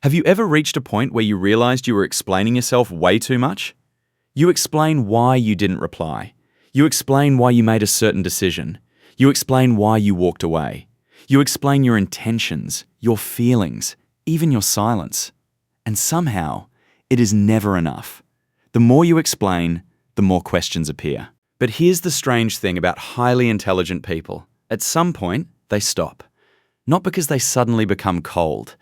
Have you ever reached a point where you realized you were explaining yourself way too much? You explain why you didn't reply. You explain why you made a certain decision. You explain why you walked away. You explain your intentions, your feelings, even your silence. And somehow, it is never enough. The more you explain, the more questions appear. But here's the strange thing about highly intelligent people. At some point, they stop. Not because they suddenly become cold.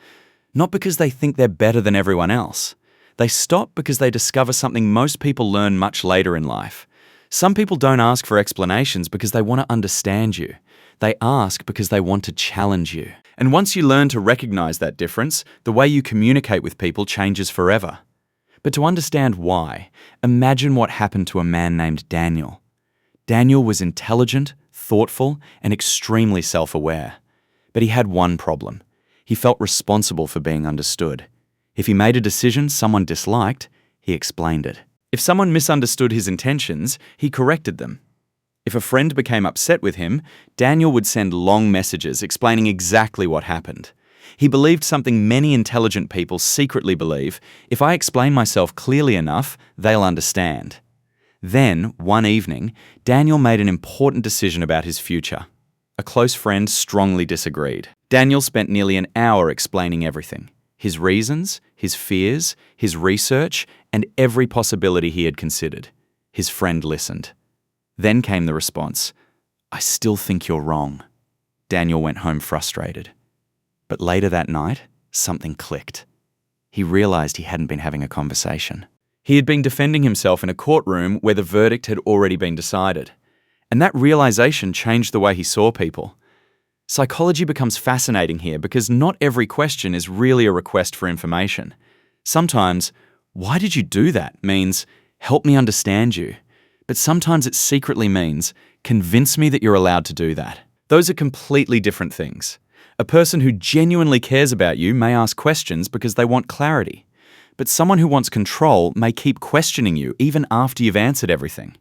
Not because they think they're better than everyone else. They stop because they discover something most people learn much later in life. Some people don't ask for explanations because they want to understand you. They ask because they want to challenge you. And once you learn to recognize that difference, the way you communicate with people changes forever. But to understand why, imagine what happened to a man named Daniel. Daniel was intelligent, thoughtful, and extremely self-aware. But he had one problem. He felt responsible for being understood. If he made a decision someone disliked, he explained it. If someone misunderstood his intentions, he corrected them. If a friend became upset with him, Daniel would send long messages explaining exactly what happened. He believed something many intelligent people secretly believe: if I explain myself clearly enough, they'll understand. Then, one evening, Daniel made an important decision about his future. A close friend strongly disagreed. Daniel spent nearly an hour explaining everything: his reasons, his fears, his research, and every possibility he had considered. His friend listened. Then came the response: "I still think you're wrong." Daniel went home frustrated. But later that night, something clicked. He realized he hadn't been having a conversation. He had been defending himself in a courtroom where the verdict had already been decided. And that realization changed the way he saw people. Psychology becomes fascinating here because not every question is really a request for information. Sometimes, "Why did you do that?" means, "Help me understand you." But sometimes it secretly means, "Convince me that you're allowed to do that." Those are completely different things. A person who genuinely cares about you may ask questions because they want clarity. But someone who wants control may keep questioning you even after you've answered everything.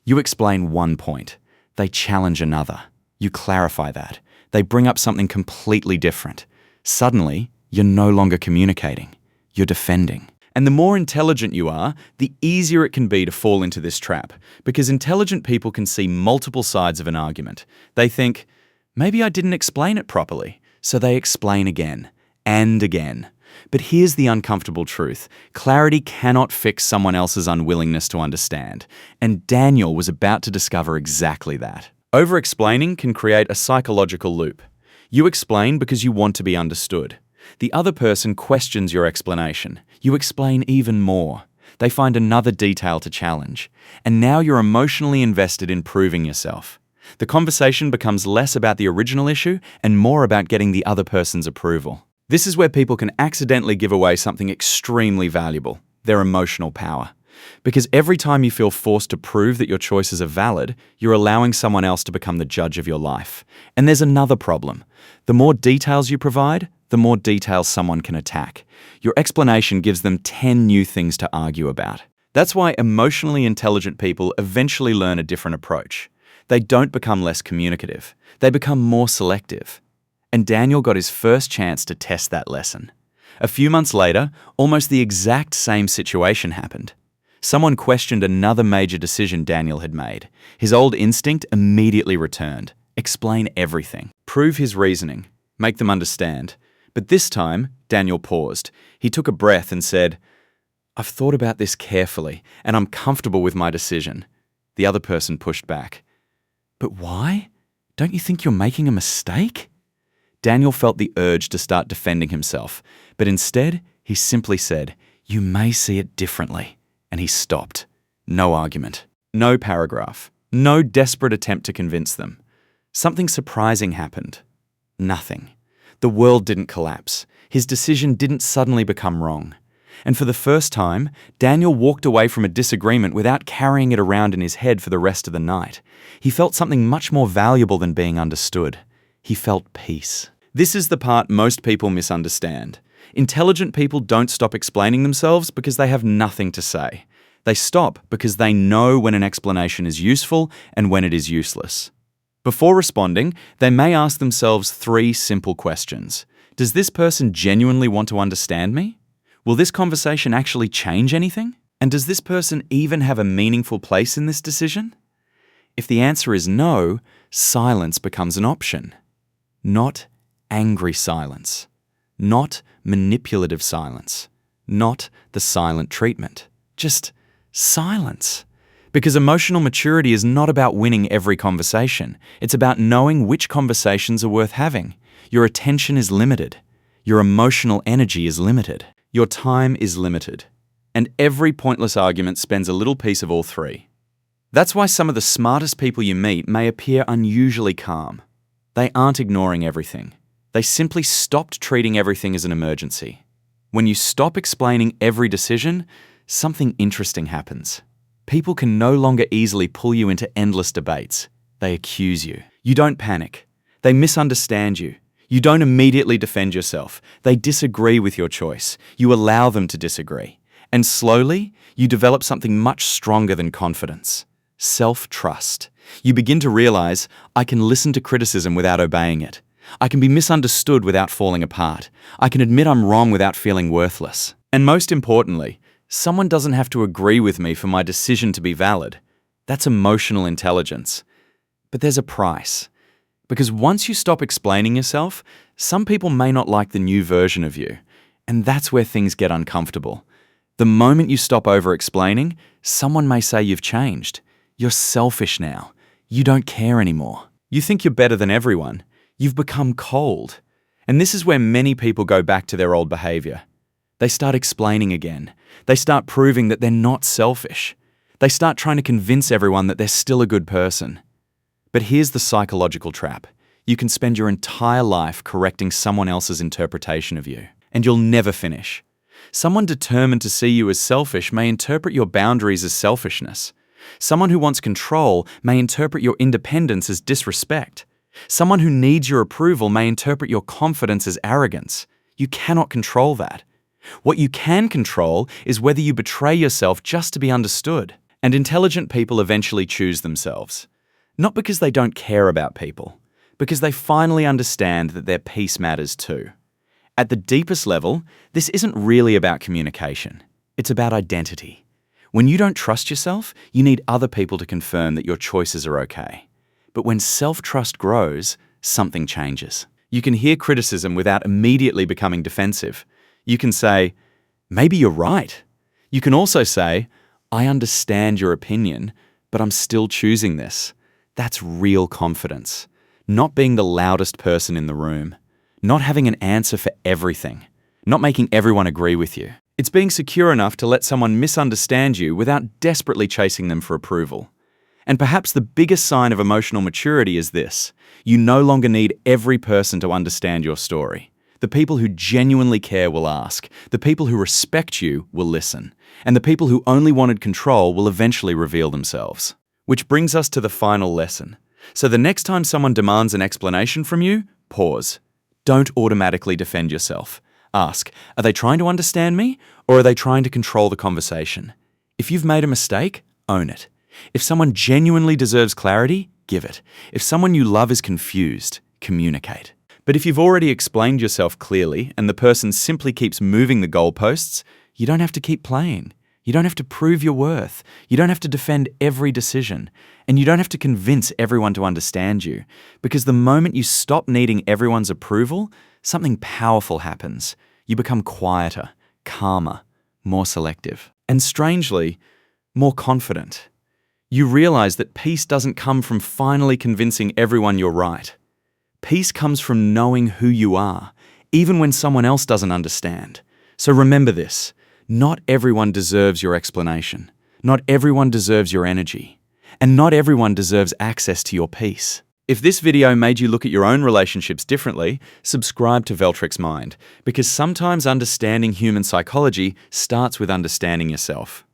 You explain one point. They challenge another. You clarify that. They bring up something completely different. Suddenly, you're no longer communicating. You're defending. And the more intelligent you are, the easier it can be to fall into this trap, because intelligent people can see multiple sides of an argument. They think, maybe I didn't explain it properly, so they explain again and again. But here's the uncomfortable truth. Clarity cannot fix someone else's unwillingness to understand. And Daniel was about to discover exactly that. Over-explaining can create a psychological loop. You explain because you want to be understood. The other person questions your explanation. You explain even more. They find another detail to challenge. And now you're emotionally invested in proving yourself. The conversation becomes less about the original issue and more about getting the other person's approval. This is where people can accidentally give away something extremely valuable: their emotional power. Because every time you feel forced to prove that your choices are valid, you're allowing someone else to become the judge of your life. And there's another problem. The more details you provide, the more details someone can attack. Your explanation gives them 10 new things to argue about. That's why emotionally intelligent people eventually learn a different approach. They don't become less communicative. They become more selective. And Daniel got his first chance to test that lesson. A few months later, almost the exact same situation happened. Someone questioned another major decision Daniel had made. His old instinct immediately returned. Explain everything. Prove his reasoning. Make them understand. But this time, Daniel paused. He took a breath and said, "I've thought about this carefully, and I'm comfortable with my decision." The other person pushed back. "But why? Don't you think you're making a mistake?" Daniel felt the urge to start defending himself, but instead, he simply said, "You may see it differently." And he stopped. No argument. No paragraph. No desperate attempt to convince them. Something surprising happened. Nothing. The world didn't collapse. His decision didn't suddenly become wrong. And for the first time, Daniel walked away from a disagreement without carrying it around in his head for the rest of the night. He felt something much more valuable than being understood. He felt peace. This is the part most people misunderstand. Intelligent people don't stop explaining themselves because they have nothing to say. They stop because they know when an explanation is useful and when it is useless. Before responding, they may ask themselves 3 simple questions. Does this person genuinely want to understand me? Will this conversation actually change anything? And does this person even have a meaningful place in this decision? If the answer is no, silence becomes an option. Not angry silence. Not manipulative silence. Not the silent treatment. Just silence. Because emotional maturity is not about winning every conversation. It's about knowing which conversations are worth having. Your attention is limited. Your emotional energy is limited. Your time is limited. And every pointless argument spends a little piece of all three. That's why some of the smartest people you meet may appear unusually calm. They aren't ignoring everything. They simply stopped treating everything as an emergency. When you stop explaining every decision, something interesting happens. People can no longer easily pull you into endless debates. They accuse you. You don't panic. They misunderstand you. You don't immediately defend yourself. They disagree with your choice. You allow them to disagree. And slowly, you develop something much stronger than confidence. Self-trust. You begin to realize, I can listen to criticism without obeying it. I can be misunderstood without falling apart. I can admit I'm wrong without feeling worthless. And most importantly, someone doesn't have to agree with me for my decision to be valid. That's emotional intelligence. But there's a price. Because once you stop explaining yourself, some people may not like the new version of you. And that's where things get uncomfortable. The moment you stop over-explaining, someone may say you've changed. You're selfish now. You don't care anymore. You think you're better than everyone. You've become cold. And this is where many people go back to their old behavior. They start explaining again. They start proving that they're not selfish. They start trying to convince everyone that they're still a good person. But here's the psychological trap. You can spend your entire life correcting someone else's interpretation of you, and you'll never finish. Someone determined to see you as selfish may interpret your boundaries as selfishness. Someone who wants control may interpret your independence as disrespect. Someone who needs your approval may interpret your confidence as arrogance. You cannot control that. What you can control is whether you betray yourself just to be understood. And intelligent people eventually choose themselves. Not because they don't care about people, because they finally understand that their peace matters too. At the deepest level, this isn't really about communication. It's about identity. When you don't trust yourself, you need other people to confirm that your choices are okay. But when self-trust grows, something changes. You can hear criticism without immediately becoming defensive. You can say, maybe you're right. You can also say, I understand your opinion, but I'm still choosing this. That's real confidence. Not being the loudest person in the room. Not having an answer for everything. Not making everyone agree with you. It's being secure enough to let someone misunderstand you without desperately chasing them for approval. And perhaps the biggest sign of emotional maturity is this. You no longer need every person to understand your story. The people who genuinely care will ask. The people who respect you will listen. And the people who only wanted control will eventually reveal themselves. Which brings us to the final lesson. So the next time someone demands an explanation from you, pause. Don't automatically defend yourself. Ask, are they trying to understand me, or are they trying to control the conversation? If you've made a mistake, own it. If someone genuinely deserves clarity, give it. If someone you love is confused, communicate. But if you've already explained yourself clearly and the person simply keeps moving the goalposts, you don't have to keep playing. You don't have to prove your worth. You don't have to defend every decision. And you don't have to convince everyone to understand you. Because the moment you stop needing everyone's approval, something powerful happens. You become quieter, calmer, more selective. And strangely, more confident. You realize that peace doesn't come from finally convincing everyone you're right. Peace comes from knowing who you are, even when someone else doesn't understand. So remember this. Not everyone deserves your explanation. Not everyone deserves your energy. And not everyone deserves access to your peace. If this video made you look at your own relationships differently, subscribe to Veltrix Mind, because sometimes understanding human psychology starts with understanding yourself.